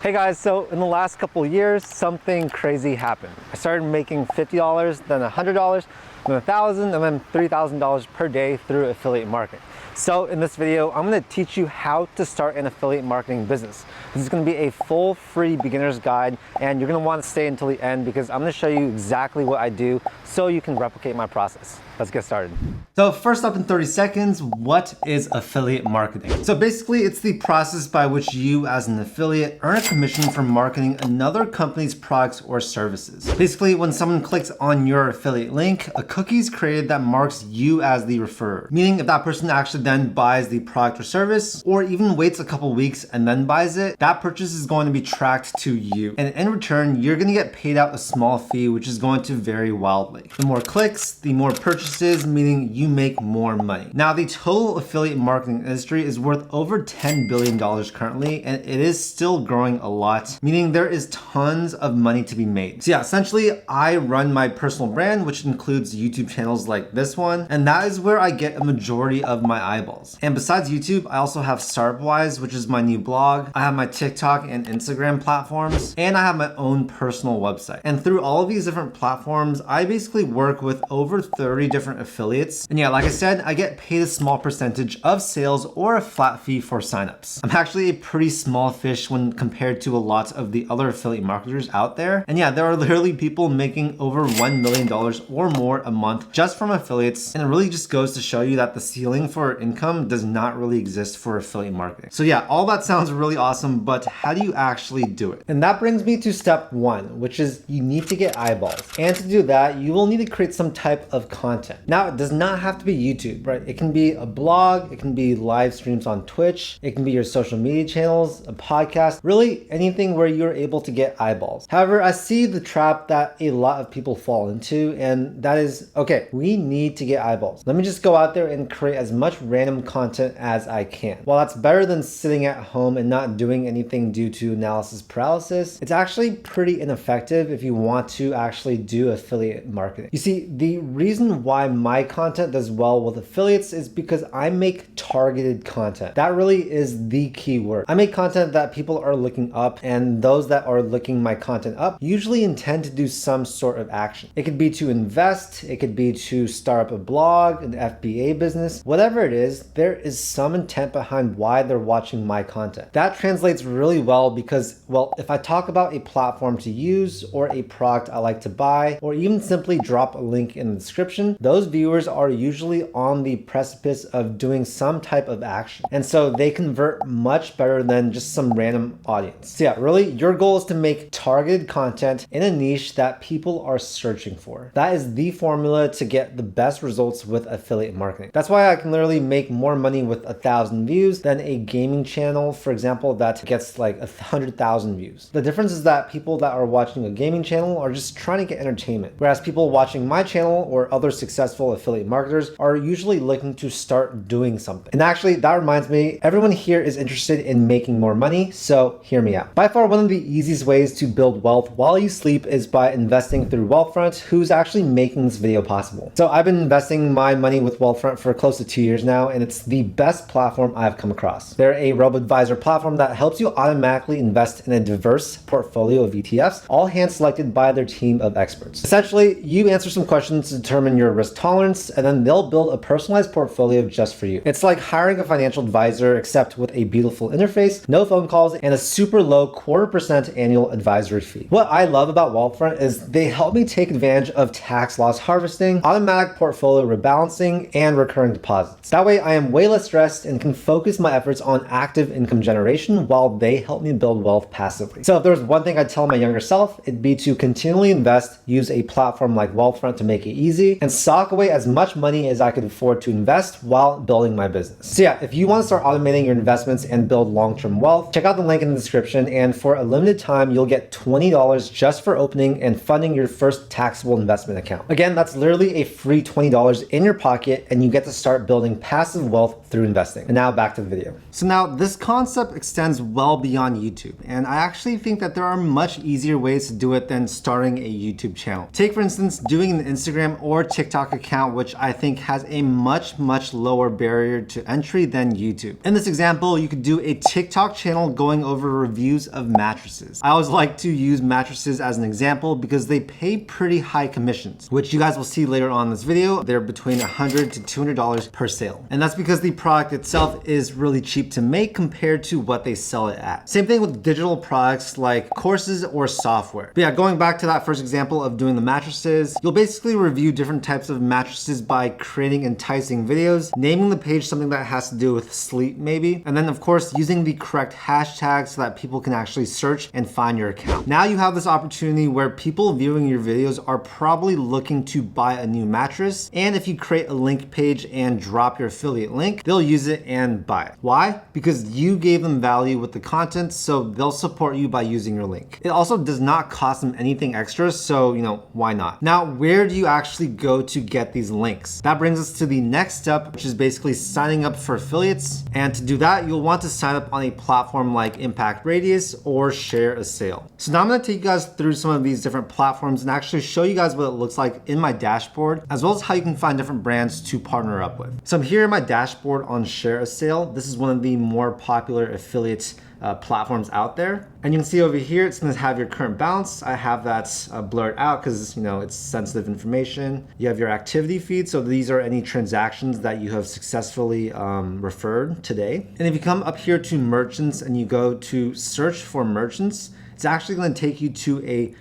Hey guys, so in the last couple years, something crazy happened. I started making $50, then $100, then $1,000, and then $3,000 per day through affiliate marketing. So in this video, I'm gonna teach you how to start an affiliate marketing business. This is gonna be a full free beginner's guide, and you're gonna wanna stay until the end because I'm gonna show you exactly what I do so you can replicate my process. Let's get started. So first up in 30 seconds, what is affiliate marketing? So basically it's the process by which you as an affiliate earn a commission for marketing another company's products or services. Basically when someone clicks on your affiliate link, a cookie is created that marks you as the referrer. Meaning if that person actually then buys the product or service, or even waits a couple weeks and then buys it, that purchase is going to be tracked to you. And in return, you're gonna get paid out a small fee, which is going to vary wildly. The more clicks, the more purchases, meaning you make more money. Now, the total affiliate marketing industry is worth over $10 billion currently, and it is still growing a lot, meaning there is tons of money to be made. So yeah, essentially, I run my personal brand, which includes YouTube channels like this one, and that is where I get a majority of my eyeballs. And besides YouTube, I also have Startupwise, which is my new blog. I have my TikTok and Instagram platforms, and I have my own personal website. And through all of these different platforms, I basically work with over 30 different affiliates. And yeah, like I said, I get paid a small percentage of sales or a flat fee for signups. I'm actually a pretty small fish when compared to a lot of the other affiliate marketers out there. And yeah, there are literally people making over $1 million or more a month just from affiliates. And it really just goes to show you that the ceiling for income does not really exist for affiliate marketing. So yeah, all that sounds really awesome, but how do you actually do it? And that brings me to step one, which is you need to get eyeballs. And to do that, you will need to create some type of content. Now, it does not have to be YouTube, right? It can be a blog, it can be live streams on Twitch, it can be your social media channels, a podcast, really anything where you're able to get eyeballs. However, I see the trap that a lot of people fall into, and that is, okay, we need to get eyeballs. Let me just go out there and create as much random content as I can. While that's better than sitting at home and not doing anything due to analysis paralysis, it's actually pretty ineffective if you want to actually do affiliate marketing. You see, the reason why my content does well with affiliates is because I make targeted content. That really is the key word. I make content that people are looking up, and those that are looking my content up usually intend to do some sort of action. It could be to invest, it could be to start up a blog, an FBA business, whatever it is, there is some intent behind why they're watching my content. That translates really well because, well, if I talk about a platform to use or a product I like to buy, or even simply drop a link in the description, those viewers are usually on the precipice of doing some type of action. And so they convert much better than just some random audience. So yeah, really your goal is to make targeted content in a niche that people are searching for. That is the formula to get the best results with affiliate marketing. That's why I can literally make more money with 1,000 views than a gaming channel, for example, that gets like 100,000 views. The difference is that people that are watching a gaming channel are just trying to get entertainment, whereas people watching my channel or other successful affiliate marketers are usually looking to start doing something. And actually, that reminds me, everyone here is interested in making more money, so hear me out. By far, one of the easiest ways to build wealth while you sleep is by investing through Wealthfront, who's actually making this video possible. So I've been investing my money with Wealthfront for close to 2 years now, and it's the best platform I've come across. They're a robo-advisor platform that helps you automatically invest in a diverse portfolio of ETFs, all hand-selected by their team of experts. Essentially, you answer some questions to determine your risk tolerance, and then they'll build a personalized portfolio just for you. It's like hiring a financial advisor, except with a beautiful interface, no phone calls, and a super low 0.25% annual advisory fee. What I love about Wealthfront is they help me take advantage of tax loss harvesting, automatic portfolio rebalancing, and recurring deposits. That way I am way less stressed and can focus my efforts on active income generation while they help me build wealth passively. So if there's one thing I'd tell my younger self, it'd be to continually invest, use a platform like Wealthfront to make it easy, and sock away as much money as I could afford to invest while building my business. So yeah, if you want to start automating your investments and build long-term wealth, check out the link in the description, and for a limited time, you'll get $20 just for opening and funding your first taxable investment account. Again, that's literally a free $20 in your pocket, and you get to start building passive wealth through investing. And now back to the video. So now this concept extends well beyond YouTube, and I actually think that there are much easier ways to do it than starting a YouTube channel. Take for instance, doing an Instagram or TikTok account, which I think has a much lower barrier to entry than YouTube. In this example, you could do a TikTok channel going over reviews of mattresses. I always like to use mattresses as an example because they pay pretty high commissions, which you guys will see later on in this video. They're between $100 to $200 per sale. And that's because the product itself is really cheap to make compared to what they sell it at. Same thing with digital products like courses or software. But yeah, going back to that first example of doing the mattresses, you'll basically review different types of mattresses by creating enticing videos, naming the page something that has to do with sleep maybe, and then of course using the correct hashtags so that people can actually search and find your account. Now you have this opportunity where people viewing your videos are probably looking to buy a new mattress, and if you create a link page and drop your affiliate link, they'll use it and buy it. Why? Because you gave them value with the content, so they'll support you by using your link. It also does not cost them anything extra, so why not? Now, where do you actually go to get these links? That brings us to the next step, which is basically signing up for affiliates. And to do that, you'll want to sign up on a platform like Impact Radius or ShareASale. So now I'm gonna take you guys through some of these different platforms and actually show you guys what it looks like in my dashboard, as well as how you can find different brands to partner up with. So I'm here in my dashboard on ShareASale. This is one of the more popular affiliate platforms out there. And you can see over here, it's gonna have your current balance. I have that blurred out because it's sensitive information. You have your activity feed. So these are any transactions that you have successfully referred today. And if you come up here to merchants and you go to search for merchants, it's actually gonna take you to a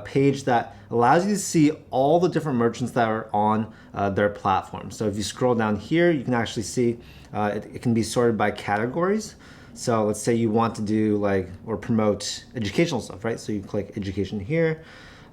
page that allows you to see all the different merchants that are on their platform. So if you scroll down here, you can actually see it can be sorted by categories. So let's say you want to do or promote educational stuff, right? So you click education here.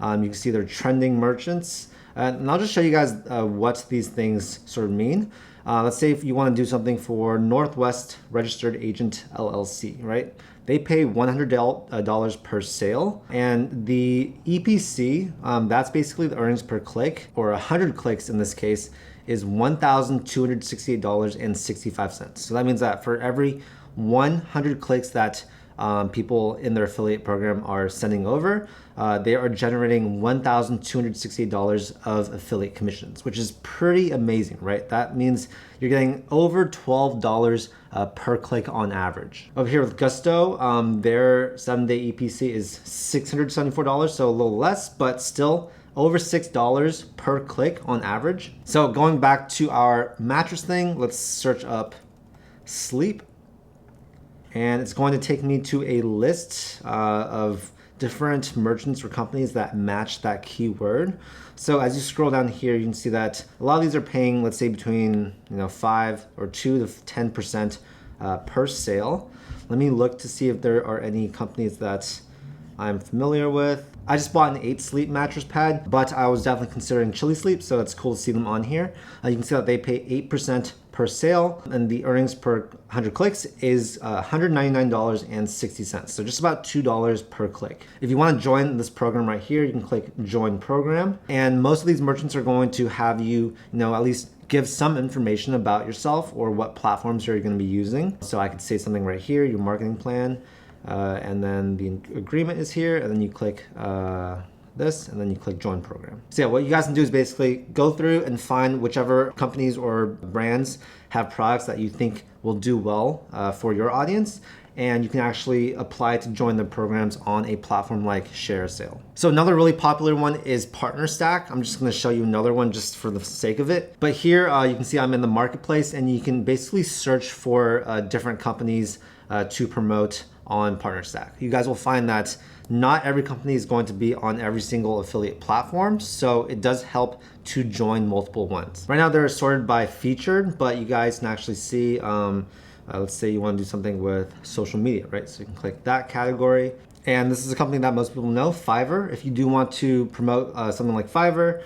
You can see they're trending merchants. And I'll just show you guys what these things sort of mean. Let's say if you want to do something for Northwest Registered Agent LLC, right? They pay $100 per sale. And the EPC, that's basically the earnings per click, or 100 clicks in this case, is $1,268.65. So that means that for every 100 clicks that people in their affiliate program are sending over, they are generating $1,268 of affiliate commissions, which is pretty amazing, right? That means you're getting over $12 per click on average. Over here with Gusto, their 7-day EPC is $674, so a little less, but still over $6 per click on average. So going back to our mattress thing, let's search up sleep. And it's going to take me to a list of different merchants or companies that match that keyword. So as you scroll down here, you can see that a lot of these are paying, let's say between 5 or 2 to 10% per sale. Let me look to see if there are any companies that I'm familiar with. I just bought an 8 sleep mattress pad, but I was definitely considering Chili Sleep, so it's cool to see them on here. You can see that they pay 8% per sale, and the earnings per 100 clicks is $199.60. So just about $2 per click. If you want to join this program right here, you can click Join Program. And most of these merchants are going to have you, at least give some information about yourself or what platforms you're going to be using. So I could say something right here, your marketing plan. And then the agreement is here, and then you click this, and then you click Join Program. So yeah, what you guys can do is basically go through and find whichever companies or brands have products that you think will do well for your audience, and you can actually apply to join the programs on a platform like ShareASale. So another really popular one is PartnerStack. I'm just gonna show you another one just for the sake of it. But here you can see I'm in the marketplace, and you can basically search for different companies to promote on PartnerStack. You guys will find that not every company is going to be on every single affiliate platform, so it does help to join multiple ones. Right now they're sorted by featured, but you guys can actually see, let's say you want to do something with social media, right? So you can click that category. And this is a company that most people know, Fiverr. If you do want to promote something like Fiverr,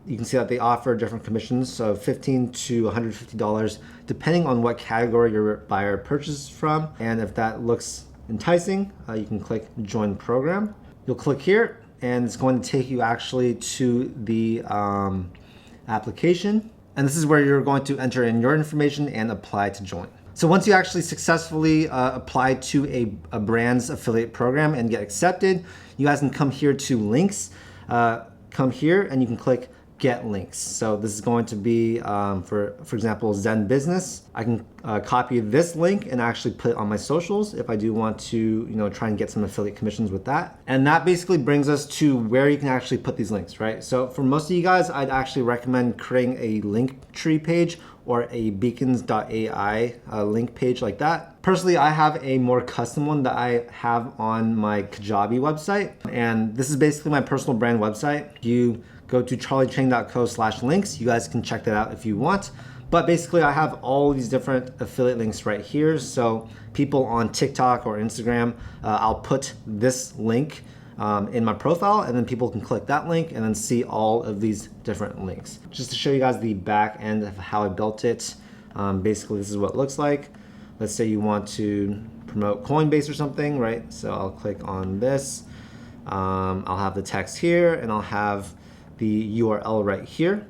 you can see that they offer different commissions, so $15 to $150, depending on what category your buyer purchases from. And if that looks enticing, you can click Join Program. You'll click here, and it's going to take you actually to the application. And this is where you're going to enter in your information and apply to join. So once you actually successfully apply to a brand's affiliate program and get accepted, you guys can come here to links, come here and you can click get links. So this is going to be, for example, Zen Business. I can copy this link and actually put it on my socials if I do want to, try and get some affiliate commissions with that. And that basically brings us to where you can actually put these links, right? So for most of you guys, I'd actually recommend creating a link tree page or a beacons.ai link page like that. Personally, I have a more custom one that I have on my Kajabi website. And this is basically my personal brand website. You go to charliechang.co/links. You guys can check that out if you want. But basically I have all these different affiliate links right here. So people on TikTok or Instagram, I'll put this link in my profile and then people can click that link and then see all of these different links. Just to show you guys the back end of how I built it. Basically this is what it looks like. Let's say you want to promote Coinbase or something, right? So I'll click on this. I'll have the text here and I'll have the URL right here.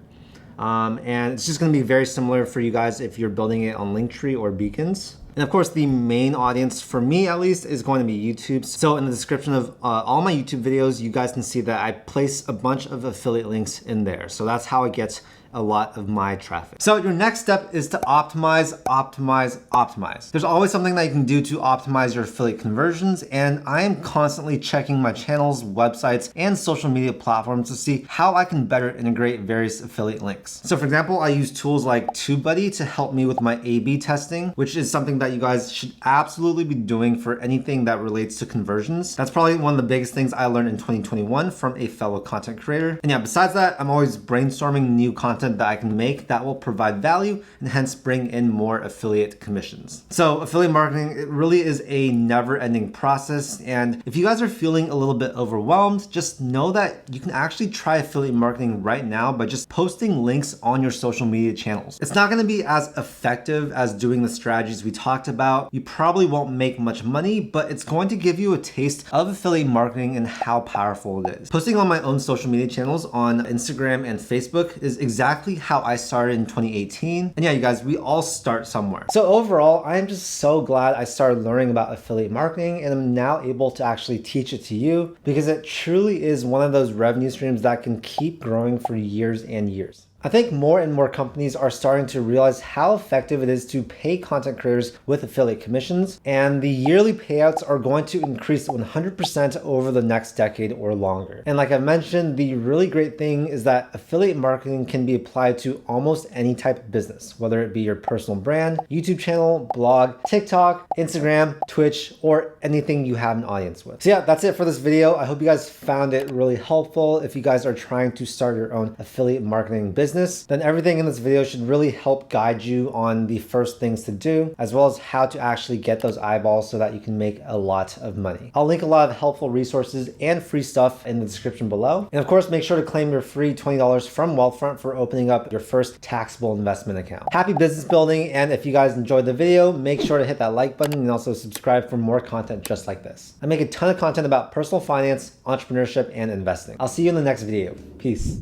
And it's just gonna be very similar for you guys if you're building it on Linktree or Beacons. And of course, the main audience, for me at least, is going to be YouTube. So in the description of all my YouTube videos, you guys can see that I place a bunch of affiliate links in there. So that's how I get a lot of my traffic. So your next step is to optimize, optimize, optimize. There's always something that you can do to optimize your affiliate conversions, and I am constantly checking my channels, websites, and social media platforms to see how I can better integrate various affiliate links. So for example, I use tools like TubeBuddy to help me with my A/B testing, which is something that you guys should absolutely be doing for anything that relates to conversions. That's probably one of the biggest things I learned in 2021 from a fellow content creator. And yeah, besides that, I'm always brainstorming new content that I can make that will provide value and hence bring in more affiliate commissions. So affiliate marketing, it really is a never-ending process. And if you guys are feeling a little bit overwhelmed, just know that you can actually try affiliate marketing right now by just posting links on your social media channels. It's not going to be as effective as doing the strategies we talked about. You probably won't make much money, but it's going to give you a taste of affiliate marketing and how powerful it is. Posting on my own social media channels on Instagram and Facebook is exactly how I started in 2018. And yeah, you guys, we all start somewhere. So overall, I am just so glad I started learning about affiliate marketing and I'm now able to actually teach it to you because it truly is one of those revenue streams that can keep growing for years and years. I think more and more companies are starting to realize how effective it is to pay content creators with affiliate commissions, and the yearly payouts are going to increase 100% over the next decade or longer. And like I mentioned, the really great thing is that affiliate marketing can be applied to almost any type of business, whether it be your personal brand, YouTube channel, blog, TikTok, Instagram, Twitch, or anything you have an audience with. So yeah, that's it for this video. I hope you guys found it really helpful. If you guys are trying to start your own affiliate marketing business, then everything in this video should really help guide you on the first things to do, as well as how to actually get those eyeballs so that you can make a lot of money. I'll link a lot of helpful resources and free stuff in the description below. And of course, make sure to claim your free $20 from Wealthfront for opening up your first taxable investment account. Happy business building. And if you guys enjoyed the video, make sure to hit that like button and also subscribe for more content just like this. I make a ton of content about personal finance, entrepreneurship, and investing. I'll see you in the next video. Peace.